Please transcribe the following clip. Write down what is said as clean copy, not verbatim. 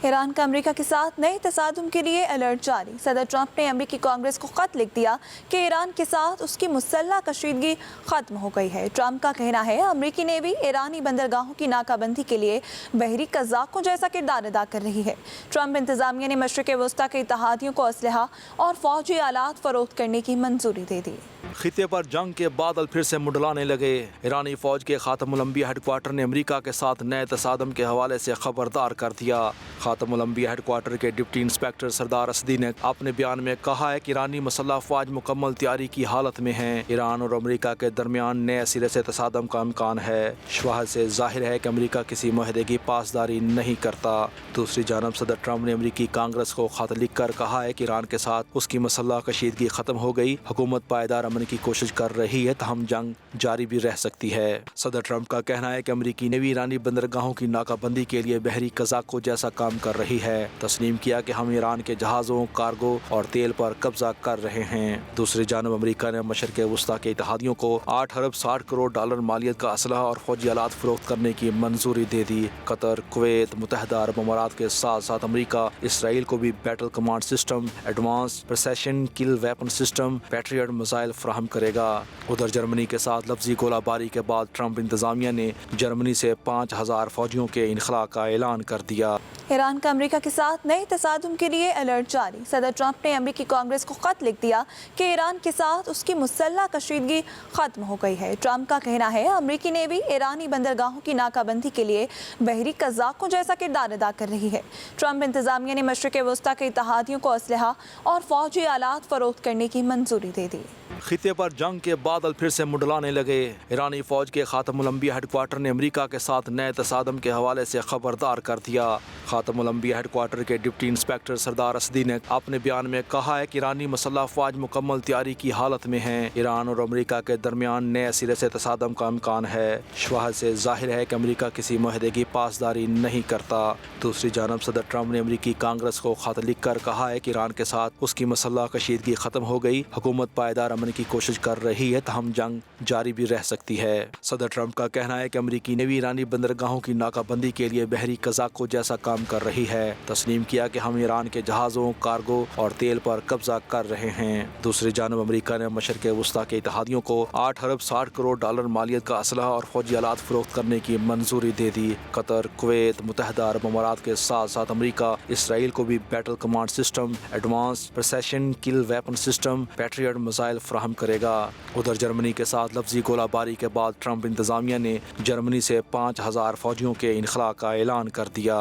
ایران کا امریکہ کے ساتھ نئے تصادم کے لیے الرٹ جاری۔ صدر ٹرمپ نے امریکی کانگریس کو خط لکھ دیا کہ ایران کے ساتھ اس کی مسلح کشیدگی ختم ہو گئی ہے۔ ٹرمپ کا کہنا ہے امریکی نیوی ایرانی بندرگاہوں کی ناکہ بندی کے لیے بحری قزاقوں جیسا کردار ادا کر رہی ہے۔ ٹرمپ انتظامیہ نے مشرق وسطی کے اتحادیوں کو اسلحہ اور فوجی آلات فروخت کرنے کی منظوری دے دی۔ خطے پر جنگ کے بادل پھر سے منڈلانے لگے۔ ایرانی فوج کے خاتم الانبیاء ہیڈ کوارٹر نے امریکہ کے ساتھ نئے تصادم کے حوالے سے خبردار کر دیا۔ خاتم الانبیاء ہیڈ کوارٹر کے ڈپٹی انسپیکٹر سردار اسدی نے اپنے بیان میں کہا ہے کہ ایرانی مسلح افواج مکمل تیاری کی حالت میں ہیں۔ ایران اور امریکہ کے درمیان نئے سرے سے تصادم کا امکان ہے۔ شواہد سے ظاہر ہے کہ امریکہ کسی معاہدے کی پاسداری نہیں کرتا۔ دوسری جانب صدر ٹرمپ نے امریکی کانگریس کو خط لکھ کر کہا ہے کہ ایران کے ساتھ اس کی مسلح کشیدگی ختم ہو گئی، حکومت پائیدار امن کی کوشش کر رہی ہے، تاہم جنگ جاری بھی رہ سکتی ہے۔ صدر ٹرمپ کا کہنا ہے کہ امریکی نیوی ایرانی بندرگاہوں کی ناکہ بندی کے لیے بحری قزاقوں جیسا کام کر رہی ہے۔ تسلیم کیا کہ ہم ایران کے جہازوں، کارگو اور تیل پر قبضہ کر رہے ہیں۔ دوسری جانب امریکہ نے مشرق وسطی کے اتحادیوں کو 8 ارب 60 کروڑ ڈالر مالیت کا اسلحہ اور فوجی آلات فروخت کرنے کی منظوری دے دی۔ قطر، کویت، متحدہ عرب امارات کے ساتھ ساتھ امریکہ اسرائیل کو بھی battle command system, advance precision کل ویپن سسٹم، پیٹریٹ میزائل فراہم کرے گا۔ ادھر جرمنی کے ساتھ لفظی گولہ باری کے بعد ٹرمپ انتظامیہ نے جرمنی سے 5000 فوجیوں کے انخلاء کا اعلان کر دیا۔ ایران کا امریکہ کے ساتھ نئے تصادم کے لیے الرٹ جاری۔ صدر ٹرمپ نے امریکی کانگریس کو خط لکھ دیا کہ ایران کے ساتھ اس کی مسلح کشیدگی ختم ہو گئی ہے۔ ٹرمپ کا کہنا ہے امریکی نیوی ایرانی بندرگاہوں کی ناکہ بندی کے لیے بحری قزاقوں جیسا کردار ادا کر رہی ہے۔ ٹرمپ انتظامیہ نے مشرق وسطی کے اتحادیوں کو اسلحہ اور فوجی آلات فروخت کرنے کی منظوری دے دی۔ خطے پر جنگ کے بادل پھر سے منڈلانے لگے۔ ایرانی فوج کے خاتم الانبیاء ہیڈ کوارٹر نے امریکہ کے ساتھ نئے تصادم کے حوالے سے خبردار کر دیا۔ خاتم الانبیاء ہیڈ کوارٹر کے ڈپٹی انسپیکٹر سردار اسدی نے اپنے بیان میں کہا ہے کہ ایرانی مسلح افواج مکمل تیاری کی حالت میں ہیں۔ ایران اور امریکہ کے درمیان نئے سرے سے تصادم کا امکان ہے۔ شواہد سے ظاہر ہے کہ امریکہ کسی معاہدے کی پاسداری نہیں کرتا۔ دوسری جانب صدر ٹرمپ نے امریکی کانگریس کو خط لکھ کر کہا ہے کہ ایران کے ساتھ اس کی مسلح کشیدگی ختم ہو گئی، حکومت پائیدار امن کی کوشش کر رہی ہے، تاہم جنگ جاری بھی رہ سکتی ہے۔ صدر ٹرمپ کا کہنا ہے کہ امریکی نیوی ایرانی بندرگاہوں کی ناکہ بندی کے لیے بحری قزاقوں جیسا کام کر رہی ہے۔ تسلیم کیا کہ ہم ایران کے جہازوں، کارگو اور تیل پر قبضہ کر رہے ہیں۔ دوسری جانب امریکہ نے مشرق وسطی کے اتحادیوں کو 8 ارب 60 کروڑ ڈالر مالیت کا اسلحہ اور فوجی آلات فروخت کرنے کی منظوری دے دی۔ قطر، کویت، متحدہ عرب امارات کے ساتھ ساتھ امریکہ اسرائیل کو بھی battle command system, advance precision کل ویپن سسٹم، پیٹریٹ میزائل فراہم کرے گا۔ ادھر جرمنی کے ساتھ لفظی گولہ باری کے بعد ٹرمپ انتظامیہ نے جرمنی سے 5000 فوجیوں کے انخلاء کا اعلان کر دیا۔